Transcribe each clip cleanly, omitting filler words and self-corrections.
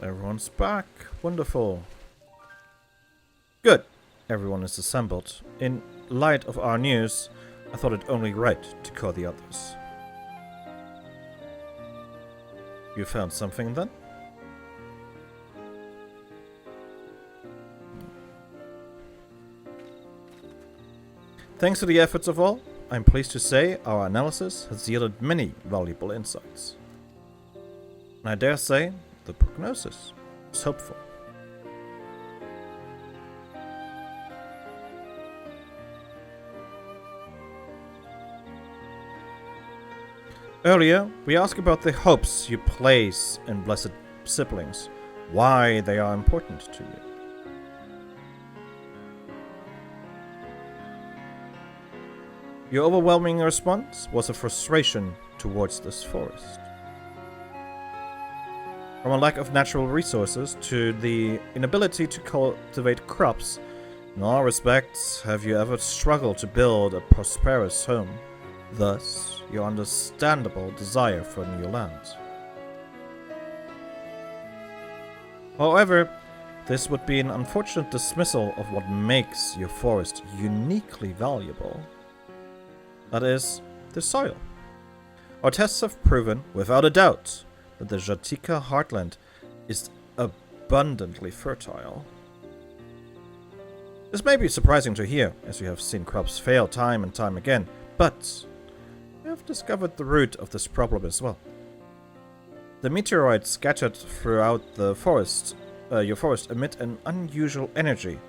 Everyone's back. Wonderful. Good. Everyone is assembled. In light of our news, I thought it only right to call the others. You found something then? Thanks to the efforts of all, I'm pleased to say our analysis has yielded many valuable insights. And I dare say the prognosis is hopeful. Earlier, we asked about the hopes you place in blessed siblings, why they are important to you. Your overwhelming response was a frustration towards this forest. From a lack of natural resources to the inability to cultivate crops, in all respects, have you ever struggled to build a prosperous home? Thus, your understandable desire for new land. However, this would be an unfortunate dismissal of what makes your forest uniquely valuable. That is, the soil. Our tests have proven, without a doubt, that the Jatika heartland is abundantly fertile. This may be surprising to hear, as you have seen crops fail time and time again, but we have discovered the root of this problem as well. The meteorites scattered throughout the forest, your forest emit an unusual energy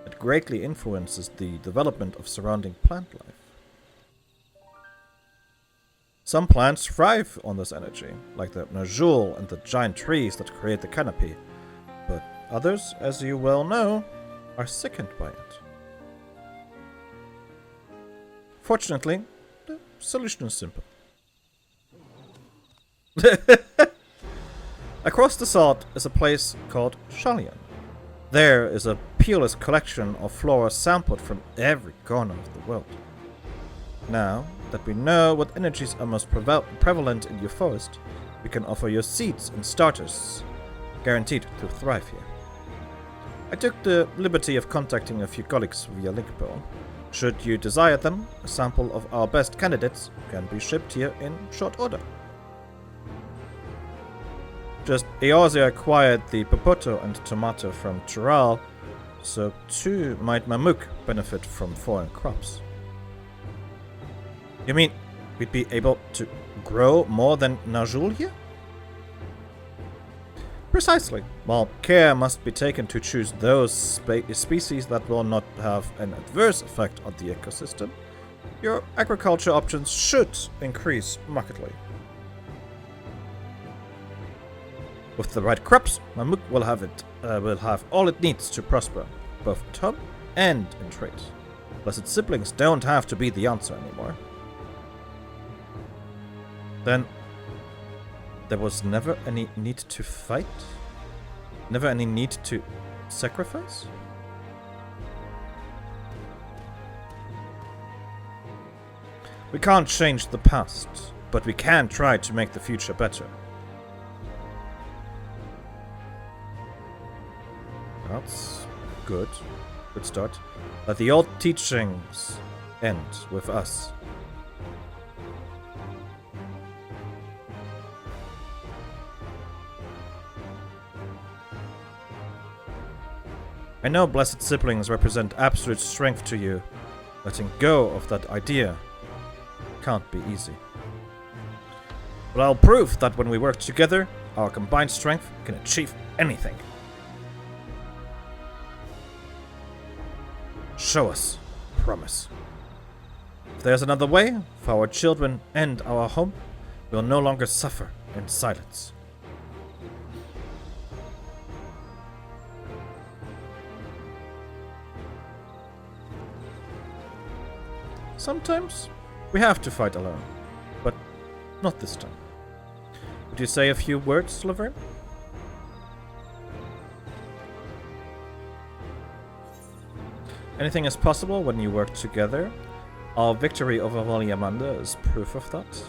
that greatly influences the development of surrounding plant life. Some plants thrive on this energy, like the Najul and the giant trees that create the canopy, but others, as you well know, are sickened by it. Fortunately, the solution is simple. Across the salt is a place called Shalian. There is a peerless collection of flora sampled from every corner of the world. Now that we know what energies are most prevalent in your forest, we can offer you seeds and starters, guaranteed to thrive here. I took the liberty of contacting a few colleagues via Linkpool. Should you desire them, a sample of our best candidates can be shipped here in short order. Just Eorzea acquired the Popoto and Tomato from Tural, so too might Mamuk benefit from foreign crops. You mean we'd be able to grow more than Najul here? Precisely. While care must be taken to choose those species that will not have an adverse effect on the ecosystem, your agriculture options should increase markedly. With the right crops, Mamuk will have all it needs to prosper, both at home and in trade. Blessed siblings don't have to be the answer anymore. Then, there was never any need to fight? Never any need to sacrifice? We can't change the past, but we can try to make the future better. That's good. Good start. Let the old teachings end with us. I know blessed siblings represent absolute strength to you. Letting go of that idea can't be easy. But I'll prove that when we work together, our combined strength can achieve anything. Show us. Promise. If there's another way, for our children and our home, we'll no longer suffer in silence. Sometimes we have to fight alone, but not this time. Would you say a few words, Laverne? Anything is possible when you work together. Our victory over Valiamanda is proof of that.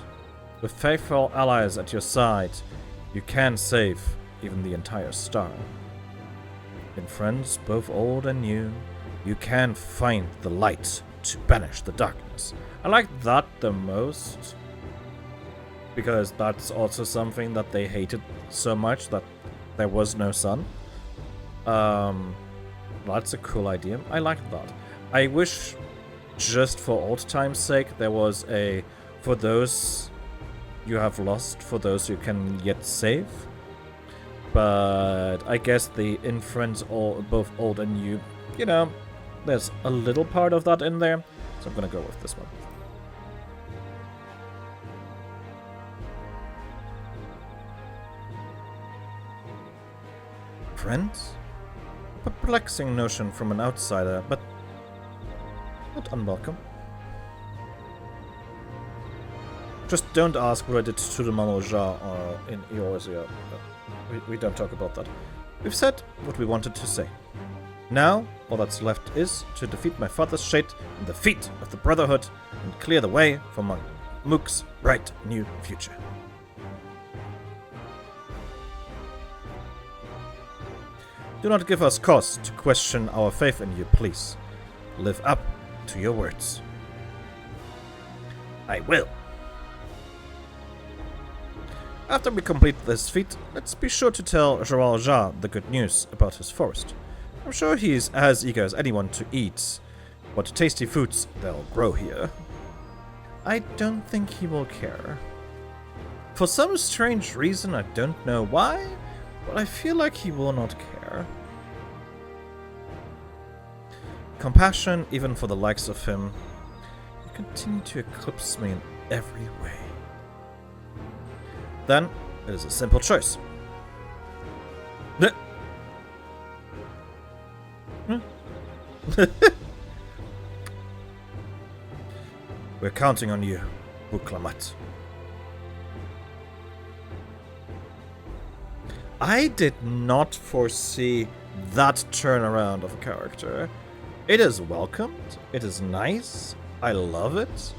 With faithful allies at your side, you can save even the entire star. In friends, both old and new, you can find the light to banish the darkness. I like that the most, because that's also something that they hated so much, that there was no sun. That's a cool idea. I like that. I wish, just for old time's sake, there was a, for those you have lost, for those you can yet save. But I guess the in friends, all both old and new, you know, there's a little part of that in there, so I'm gonna go with this one. Friends? Perplexing notion from an outsider, but not unwelcome. Just don't ask what I did to the Manoja in Eorzea. We don't talk about that. We've said what we wanted to say. Now, all that's left is to defeat my father's shade in the feet of the Brotherhood and clear the way for my Mook's bright new future. Do not give us cause to question our faith in you, please. Live up to your words. I will. After we complete this feat, let's be sure to tell Joal the good news about his forest. I'm sure he's as eager as anyone to eat what tasty foods they'll grow here. I don't think he will care. For some strange reason, I don't know why, but I feel like he will not care. Compassion, even for the likes of him, you continue to eclipse me in every way. Then, it is a simple choice. We're counting on you, Buklamat. I did not foresee that turnaround of a character. It is welcomed, it is nice, I love it.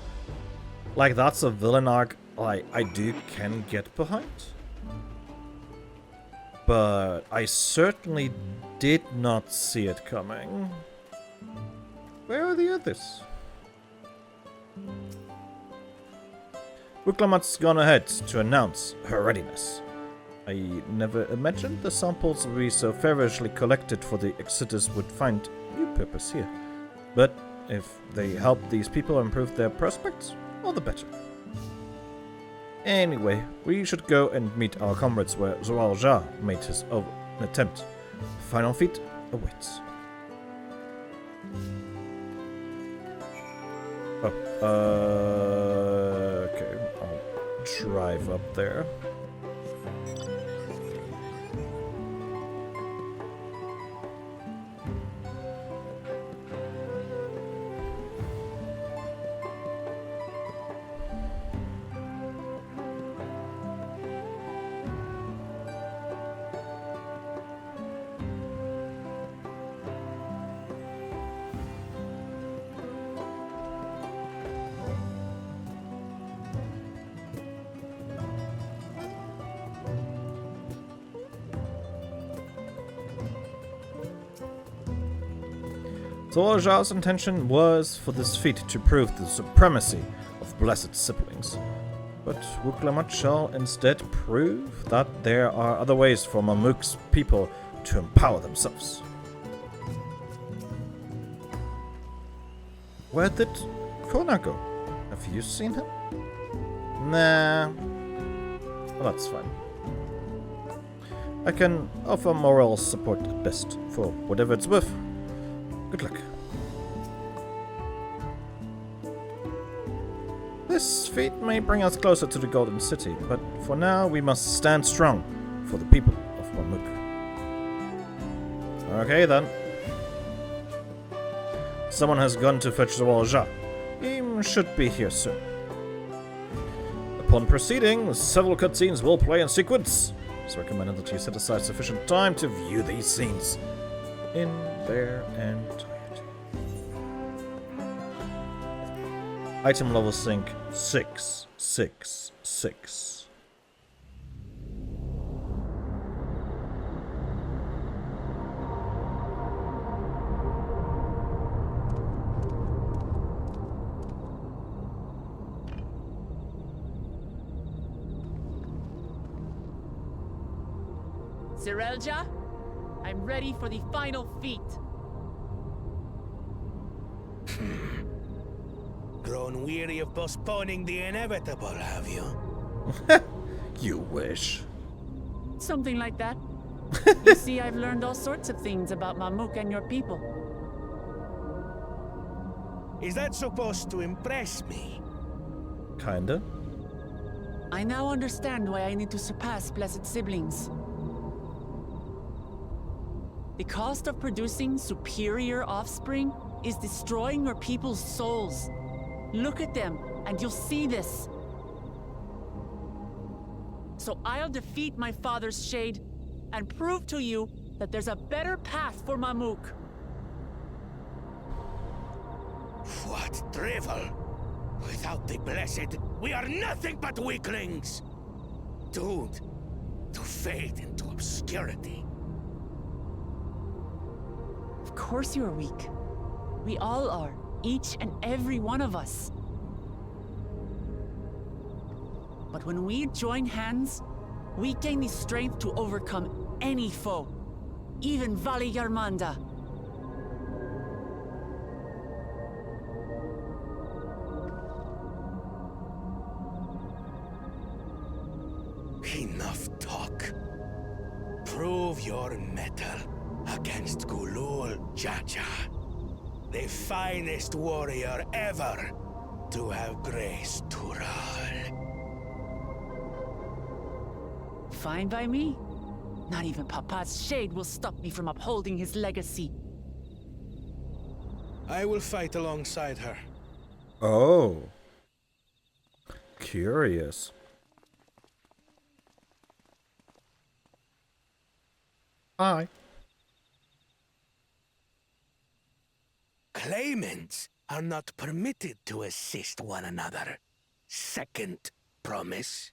Like, that's a villain arc I can get behind. But I certainly did not see it coming. Where are the others? Buklamat's gone ahead to announce her readiness. I never imagined the samples we so feverishly collected for the Exodus would find new purpose here. But if they help these people improve their prospects, all the better. Anyway, we should go and meet our comrades where Zoal made his attempt. The final feat awaits. Okay, I'll drive up there. Zoal's intention was for this feat to prove the supremacy of blessed siblings. But Buklamat shall instead prove that there are other ways for Mamuk's people to empower themselves. Where did Kona go? Have you seen him? Nah. Well, that's fine. I can offer moral support at best, for whatever it's worth. Good luck. This feat may bring us closer to the Golden City, but for now we must stand strong for the people of Mamuk. Okay then. Someone has gone to fetch Zoal. He should be here soon. Upon proceeding, several cutscenes will play in sequence. It's recommended that you set aside sufficient time to view these scenes in their entirety. Item level sync 666. Cirelja, I'm ready for the final feat. Grown weary of postponing the inevitable, have you? You wish. Something like that. You see, I've learned all sorts of things about Mamuk and your people. Is that supposed to impress me? Kinda. I now understand why I need to surpass blessed siblings. The cost of producing superior offspring is destroying your people's souls. Look at them, and you'll see this. So I'll defeat my father's shade, and prove to you that there's a better path for Mamuk. What drivel! Without the blessed, we are nothing but weaklings! Doomed to fade into obscurity. Of course you are weak. We all are, each and every one of us. But when we join hands, we gain the strength to overcome any foe, even Vali Yarmanda. Enough talk. Prove your mettle against Gulul Jaja, the finest warrior ever to have graced Tural. Fine by me. Not even Papa's shade will stop me from upholding his legacy. I will fight alongside her. Oh. Curious. Hi. Claimants are not permitted to assist one another. Second promise.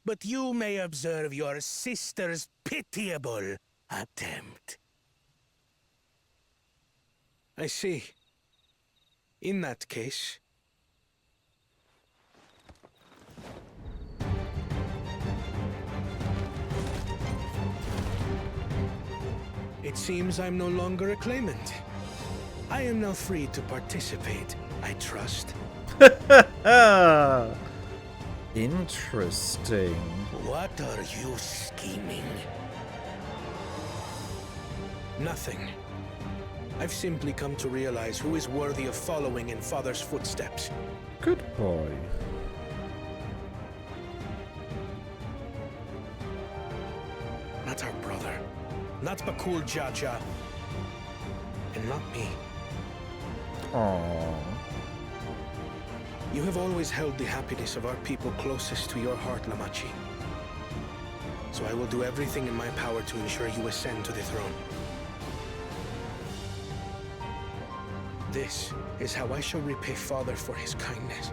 But you may observe your sister's pitiable attempt. I see. In that case... It seems I'm no longer a claimant. I am now free to participate, I trust. Interesting. What are you scheming? Nothing. I've simply come to realize who is worthy of following in Father's footsteps. Good boy. Not our brother. Not Bakul Jaja. And not me. Aww. You have always held the happiness of our people closest to your heart, Lamachi. So I will do everything in my power to ensure you ascend to the throne. This is how I shall repay Father for his kindness.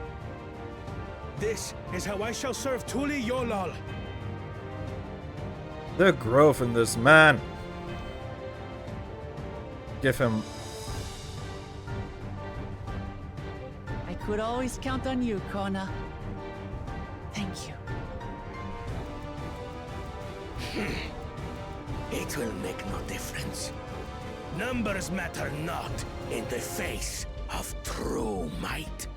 This is how I shall serve Tuli Yolal. The growth in this man. Give him... I could always count on you, Kona. Thank you. It will make no difference. Numbers matter not in the face of true might.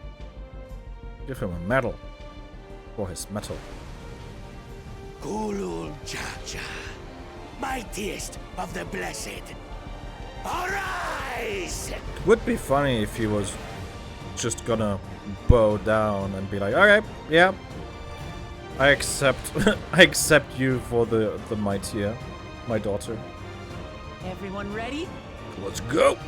Give him a medal. For his metal. Gulul Jaja, mightiest of the blessed. Arise! It would be funny if he was just gonna bow down and be like, okay, yeah. I accept I accept you for the mightier, my daughter. Everyone ready? Let's go!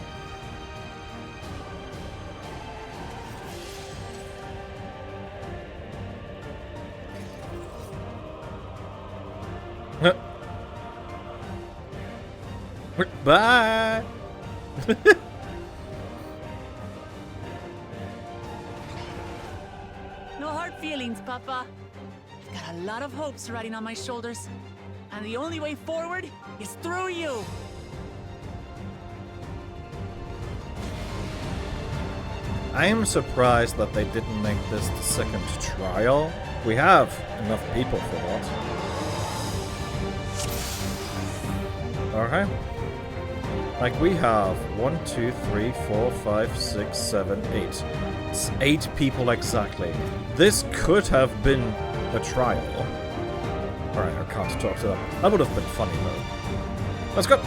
Bye! No hard feelings, Papa. I've got a lot of hopes riding on my shoulders. And the only way forward is through you. I am surprised that they didn't make this the second trial. We have enough people for that. Okay. Like we have 1, 2, 3, 4, 5, 6, 7, 8. It's 8 people exactly. This could have been a trial. Alright, I can't talk to them. That would have been funny though. Let's go!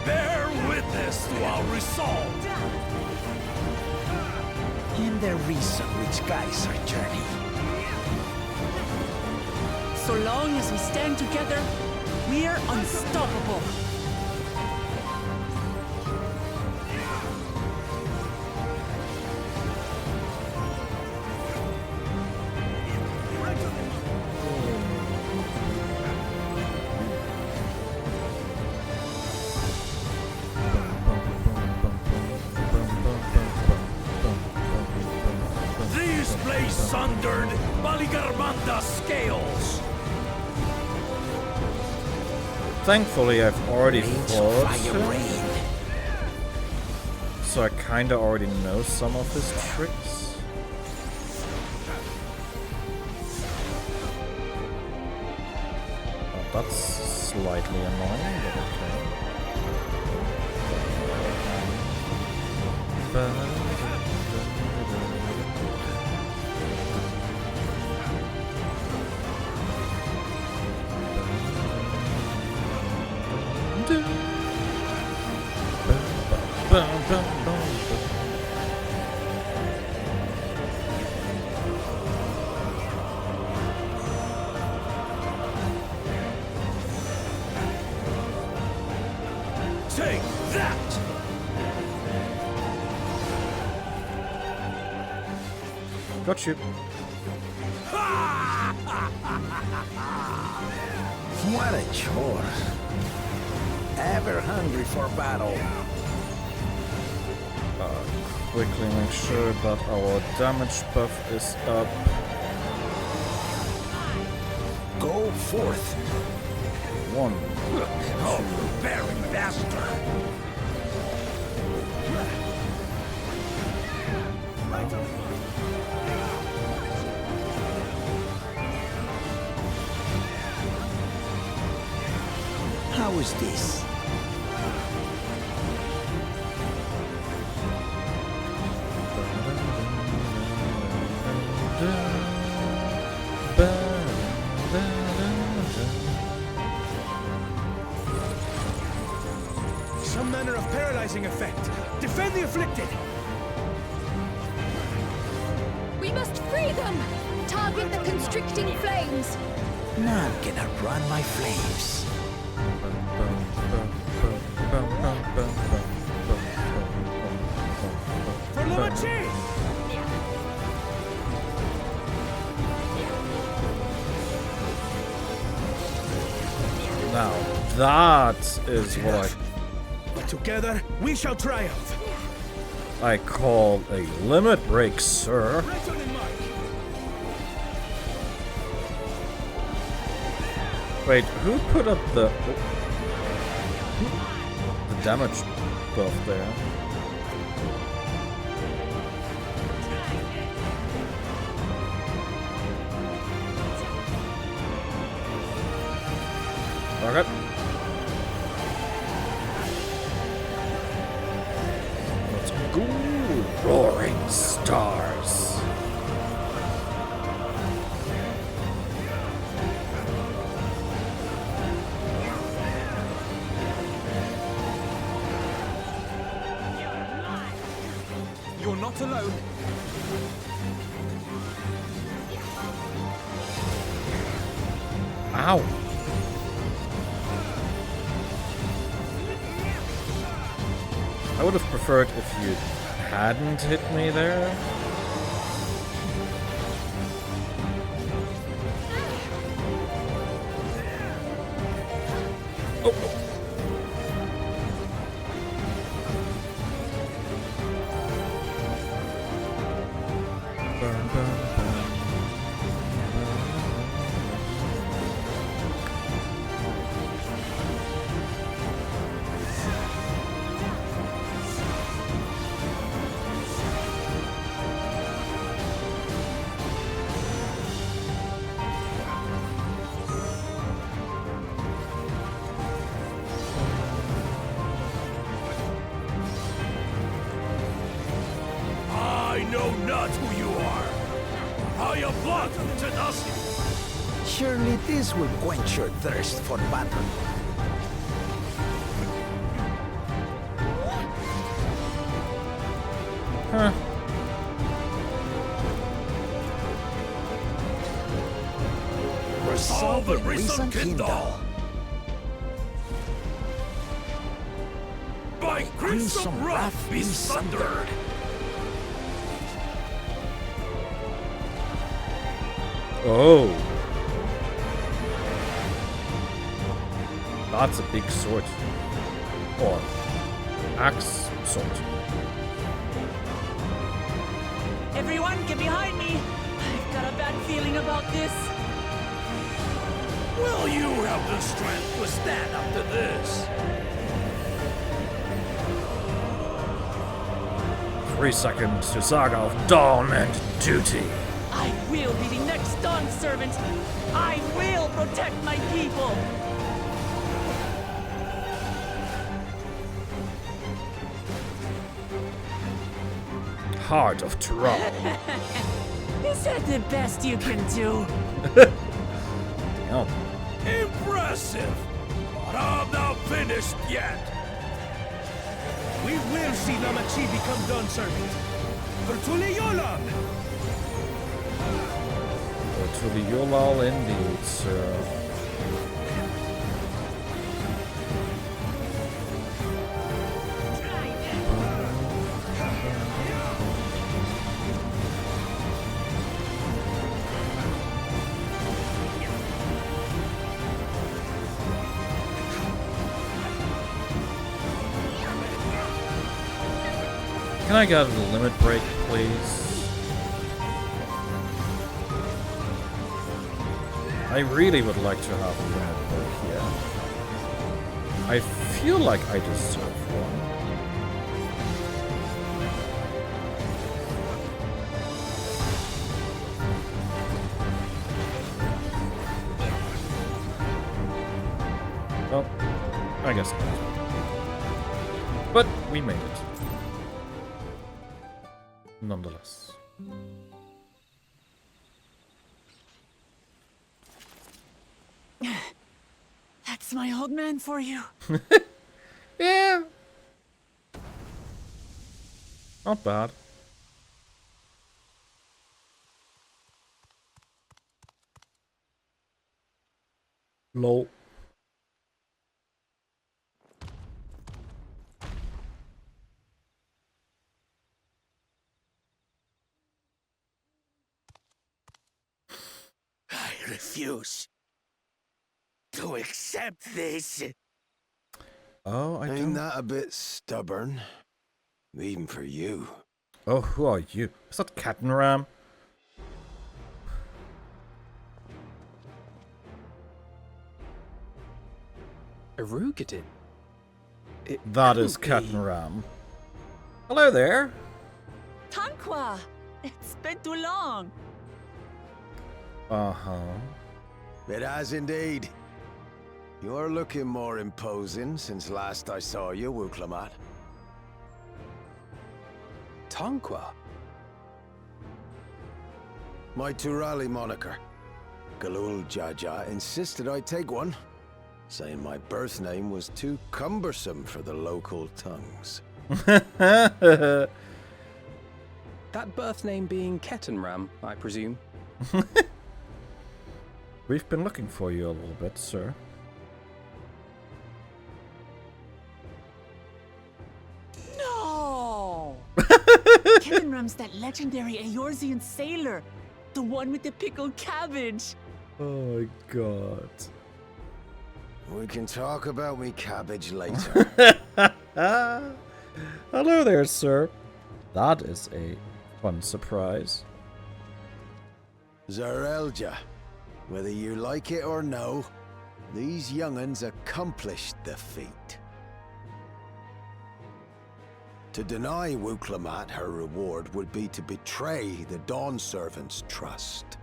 Bear witness to our resolve. In the reason which guides our journey. So long as we stand together, we're unstoppable. These blaze sundered Baligarmanda scales. Thankfully, I've already Rage fought fire him, rain. so I kinda already know some of his tricks. Oh, that's slightly annoying, but okay. Take that! Got you. What a chore. Ever hungry for battle. Quickly make sure that our damage buff is up. Go forth. 1. Oh, very bastard! How is this? Some manner of paralyzing effect. Defend the afflicted! We must free them! Target the constricting flames! None can outrun my flames. For Lamachi! Now, that is what But together, we shall triumph! I call a limit break, sir. Right on in mark! Wait, who put up the damage buff there? Okay. Let's go, roaring stars. You're not alone. Ow. I would have preferred if you hadn't hit me there. know not who you are. How you brought to nothing. Surely this will quench your thirst for battle. Huh. Resolve and reason kindle. By crimson wrath be sundered. Oh. That's a big sword. Or axe sword. Everyone, get behind me! I've got a bad feeling about this. Will you have the strength to stand up to this? 3 seconds to Saga of Dawn and Duty. I will be the next Dawn servant. I will protect my people. Heart of Tyrell. Is that the best you can do? Damn. Impressive! But I'm not finished yet. We will see Namachi become Dawn servant. Bertuli Yolan! To the Yolal indeed, sir. Can I get a limit break, please? I really would like to have a limit break here. I feel like I deserve one. Well, I guess not. But we made it. Nonetheless. That's my old man for you. Yeah. Not bad. Lol. I refuse to accept this. Oh, I Ain't don't. that a bit stubborn? Even for you. Oh, who are you? Is that Cat and Ram? Erugadin? That is couldn't Cat be. and Ram. Hello there. Tanqua! It's been too long. Uh-huh. It has indeed. You're looking more imposing since last I saw you, Wuklamat. Tanqua? My Turali moniker. Galul Jaja insisted I take one, saying my birth name was too cumbersome for the local tongues. That birth name being Ketenram, I presume. We've been looking for you a little bit, sir. No! Kevinram's that legendary Eorzean sailor. The one with the pickled cabbage. Oh my god. We can talk about me cabbage later. Hello there, sir. That is a fun surprise. Zarelja, whether you like it or no, these young'uns accomplished the feat. To deny Wuklamat her reward would be to betray the Dawn Servant's trust.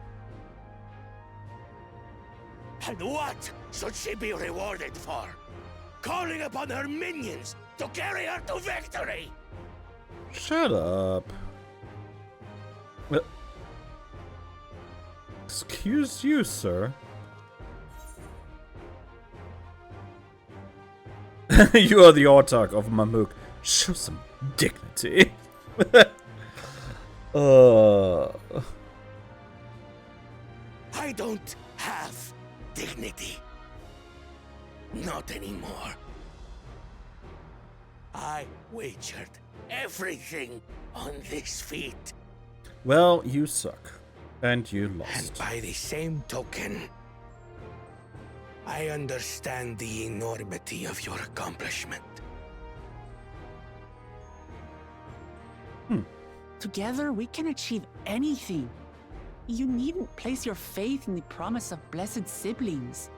And what should she be rewarded for? Calling upon her minions to carry her to victory! Shut up. Excuse you, sir. You are the autarch of Mamuk. Show some dignity. I don't have dignity. Not anymore. I wagered everything on this feat. Well, you suck. And you And lost. by the same token, I understand the enormity of your accomplishment. Together, we can achieve anything. You needn't place your faith in the promise of blessed siblings.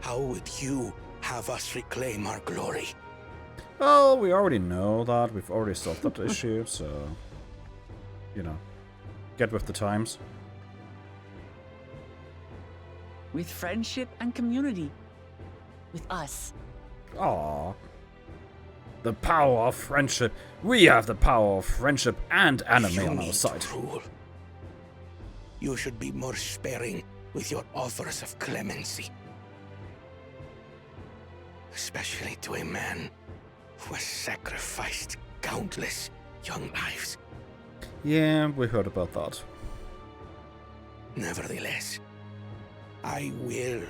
How would you have us reclaim our glory? Well, we already know that. We've already solved that issue, so... You know. Get with the times. With friendship and community. With us. Aww. The power of friendship. We have the power of friendship and anime You on our need side. to rule. You should be more sparing with your offers of clemency. Especially to a man who has sacrificed countless young lives. Yeah, we heard about that. Nevertheless, I will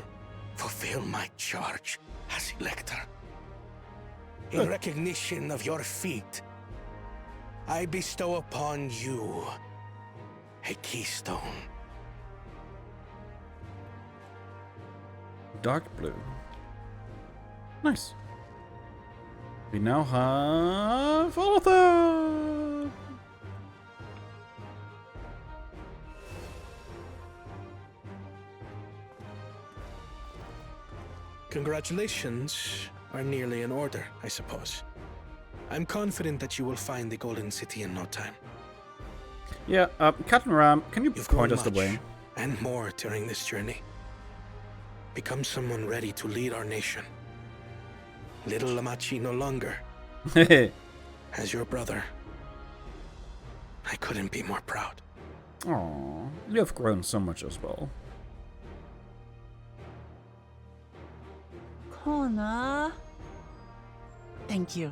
fulfill my charge as Elector. In recognition of your feat, I bestow upon you a keystone. Dark blue. Nice. We now have all of them. Congratulations are nearly in order, I suppose. I'm confident that you will find the Golden City in no time. Yeah, Captain Ram, can you You've point grown us the much, way? and more during this journey. Become someone ready to lead our nation. Little Lamachi no longer. As your brother, I couldn't be more proud. Aww, you have grown so much as well. Kona. Thank you.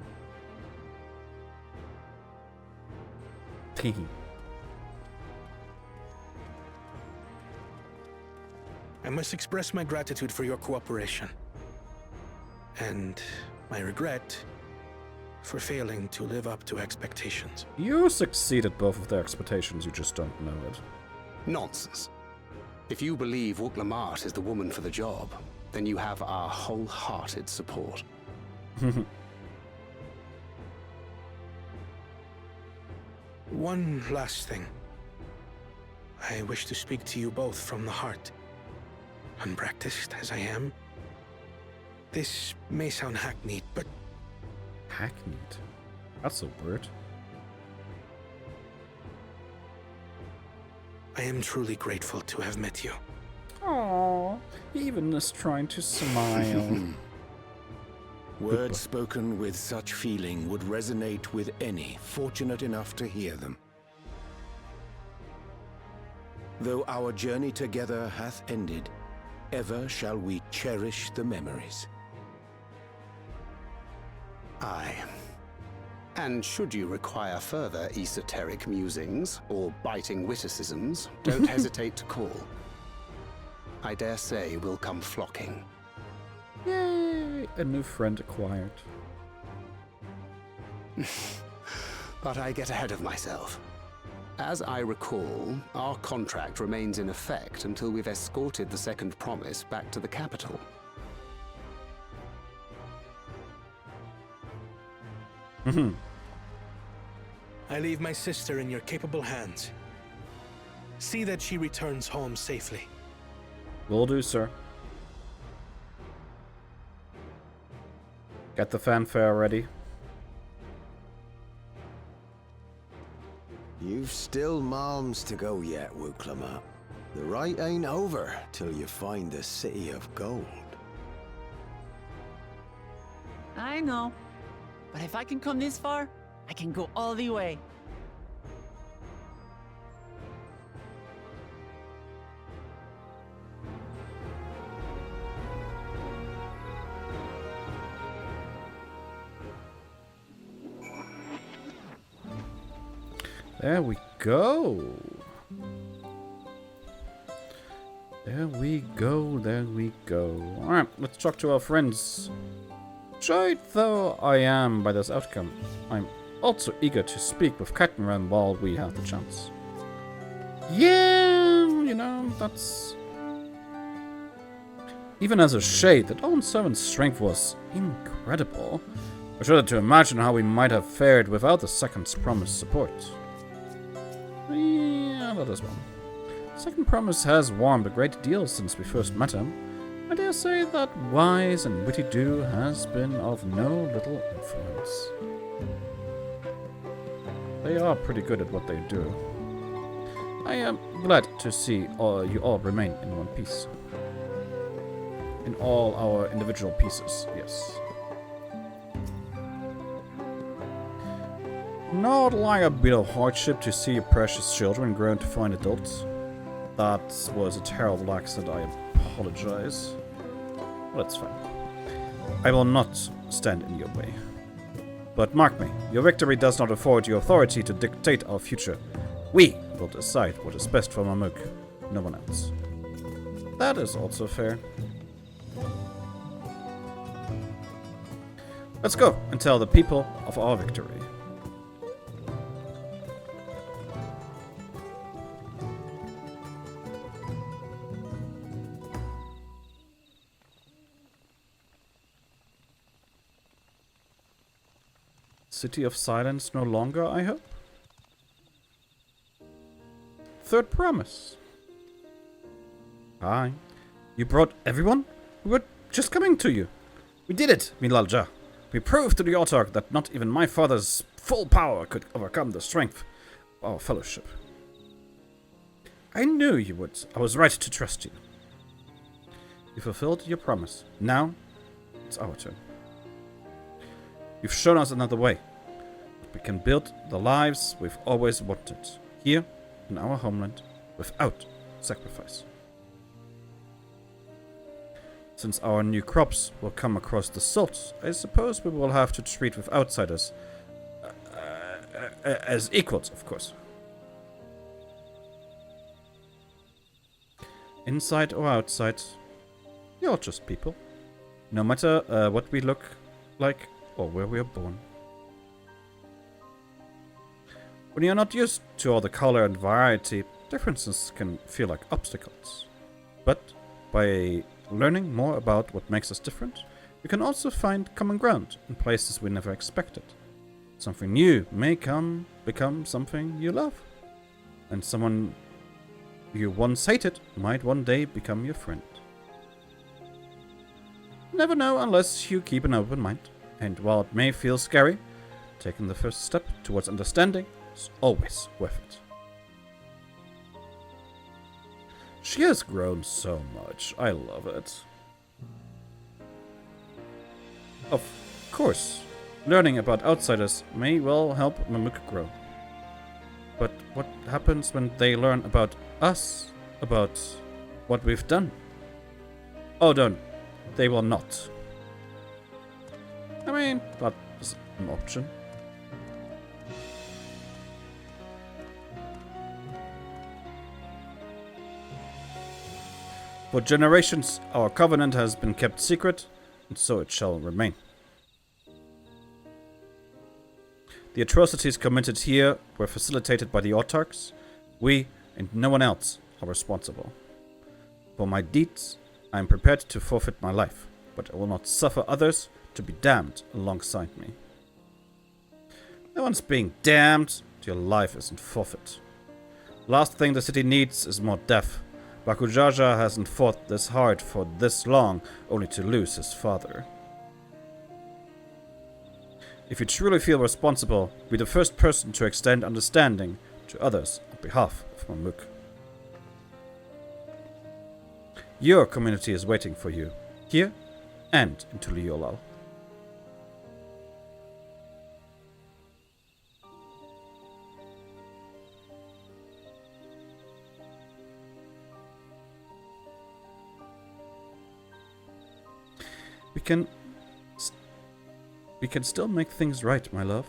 I must express my gratitude for your cooperation. And my regret for failing to live up to expectations. You succeeded both of their expectations, you just don't know it. Nonsense. If you believe Wuk-Lamat is the woman for the job, then you have our wholehearted support. One last thing. I wish to speak to you both from the heart. Unpracticed as I am, this may sound hackneyed, but Hackneyed. That's a word. I am truly grateful to have met you. Aww, he even is trying to smile. Words spoken with such feeling would resonate with any fortunate enough to hear them. Though our journey together hath ended, ever shall we cherish the memories. Aye. And should you require further esoteric musings or biting witticisms, don't hesitate to call. I dare say we'll come flocking. Yay! A new friend acquired. But I get ahead of myself. As I recall, our contract remains in effect until we've escorted the second promise back to the capital. I leave my sister in your capable hands. See that she returns home safely. Will do, sir. Get the fanfare ready. You've still malms to go yet, Wuk-Lamat. The rite ain't over till you find the City of Gold. I know. But if I can come this far, I can go all the way. There we go. There we go, there we go. Alright, let's talk to our friends. Joyed though I am by this outcome, I'm also eager to speak with Cattenram while we have the chance. Yeah, you know, that's... Even as a shade, that own servant's strength was incredible. I shudder to imagine how we might have fared without the second's promised support. Yeah, that is one. Second Promise has warmed a great deal since we first met him. I dare say that wise and witty do has been of no little influence. They are pretty good at what they do. I am glad to see you all remain in one piece. In all our individual pieces, yes. Not like a bit of hardship to see your precious children grown to fine adults. That was a terrible accent, I apologize. Well, that's fine. I will not stand in your way. But mark me, your victory does not afford you authority to dictate our future. We will decide what is best for Mamuk, no one else. That is also fair. Let's go and tell the people of our victory. City of Silence no longer, I hope? Third promise. Hi. You brought everyone? We were just coming to you. We did it, Milalja. We proved to the autarch that not even my father's full power could overcome the strength of our fellowship. I knew you would. I was right to trust you. You fulfilled your promise. Now, it's our turn. You've shown us another way. We can build the lives we've always wanted, here in our homeland, without sacrifice. Since our new crops will come across the salt, I suppose we will have to treat with outsiders as equals, of course. Inside or outside, you're just people. No matter what we look like or where we are born. When you're not used to all the color and variety, differences can feel like obstacles. But by learning more about what makes us different, you can also find common ground in places we never expected. Something new may become something you love. And someone you once hated might one day become your friend. Never know unless you keep an open mind. And while it may feel scary, taking the first step towards understanding is always worth it. She has grown so much. I love it. Of course, learning about outsiders may well help Mamuk grow. But what happens when they learn about us? About what we've done? Oh, don't. They will not. I mean, that's an option. For generations, our covenant has been kept secret, and so it shall remain. The atrocities committed here were facilitated by the autarchs. We, and no one else, are responsible. For my deeds, I am prepared to forfeit my life, but I will not suffer others to be damned alongside me. No one's being damned, your life isn't forfeit. Last thing the city needs is more death. Bakujaja hasn't fought this hard for this long, only to lose his father. If you truly feel responsible, be the first person to extend understanding to others on behalf of Mamuk. Your community is waiting for you, here and in Tuliolal. We can still make things right, my love.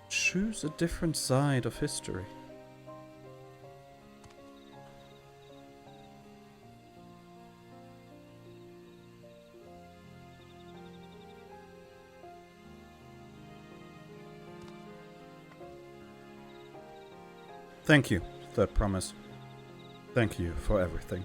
Choose a different side of history. Thank you, Third Promise. Thank you for everything.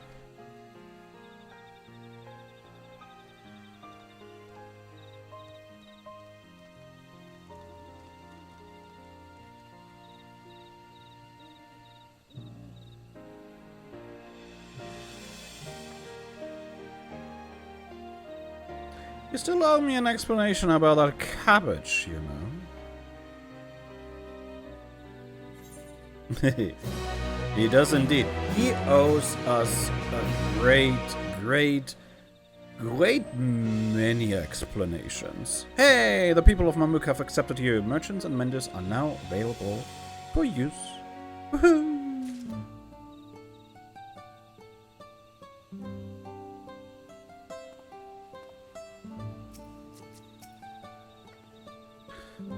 You still owe me an explanation about that cabbage, you know. He does indeed. He owes us a great many explanations. Hey, the people of Mamuk have accepted you. Merchants and menders are now available for use. Woohoo!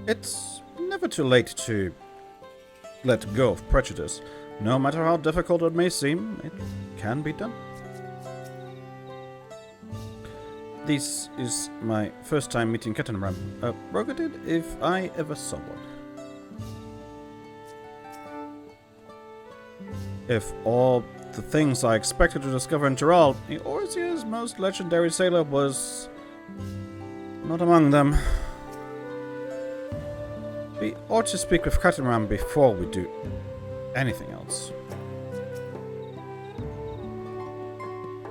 It's never too late to let go of prejudice. No matter how difficult it may seem, it can be done. This is my first time meeting Kettenram. A Rogadid, if I ever saw one. If all the things I expected to discover in Tyrol, Eorzea's most legendary sailor was not among them. We ought to speak with Kettenram before we do anything else.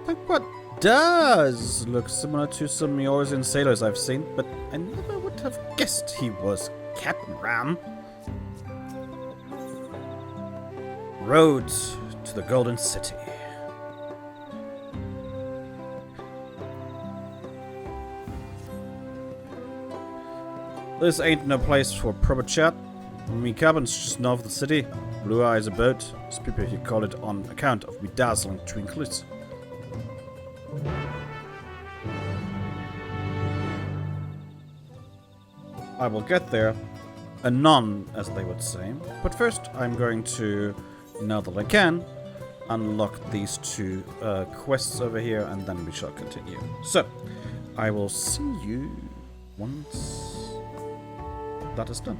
Like what does look similar to some Eorzean sailors I've seen, but I never would have guessed he was Kettenram. Road to the Golden City. This ain't no place for proper chat. Me cabin's just north of the city. Blue Eye is a boat, as people here call it on account of me dazzling twinklies. I will get there, anon, as they would say. But first, I'm going to, now that I can, unlock these two quests over here, and then we shall continue. So, I will see you once that is done.